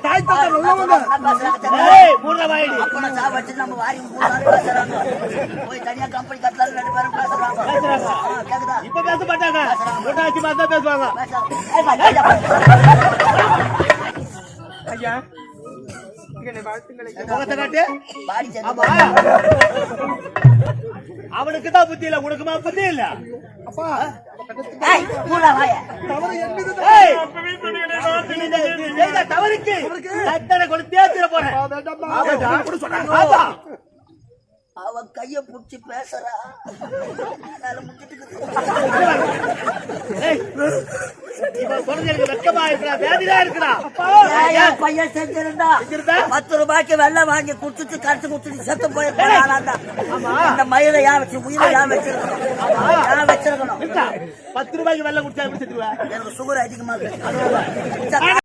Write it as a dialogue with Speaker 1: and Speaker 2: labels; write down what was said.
Speaker 1: தாய் தந்தை நல்லவங்க.
Speaker 2: அப்ப சாவ வச்சு நம்ம வாரி பேசுறாங்க. போய் தனியா கம்பெனி கட்டலாம் 2 பேரும் பேசுறாங்க. கேக்குதா?
Speaker 3: இப்ப பேச மாட்டாங்க. கூட்டாச்சி மாதிரி தான் பேசுவாங்க.
Speaker 1: ஐயா
Speaker 3: அவனுக்கு தான் புத்தி இல்ல, உனக்குமா புத்தி இல்ல?
Speaker 1: அப்பா
Speaker 3: தவறுக்கு தண்டனை கொடுத்தே தீர போறேன்.
Speaker 2: அவன் கைய புடிச்சு பேசுறா.
Speaker 3: வெக்கமா இருக்கிறா, வேதியா இருக்கிறா.
Speaker 2: பையன் செஞ்சிருந்தா 10 ரூபாய்க்கு வெள்ளம் வாங்கி குடிச்சிட்டு கரைச்சு குடிச்சிட்டு செத்து போயிருப்பான். இந்த மயிரை ஏன் வச்சு உயிரை ஏன் வச்சிருக்கணும்?
Speaker 3: 10 ரூபாய்க்கு வெள்ளம் குடிச்சா எப்படி செத்துருவா?
Speaker 2: எனக்கு சுகர் அதிகமா இருக்கு.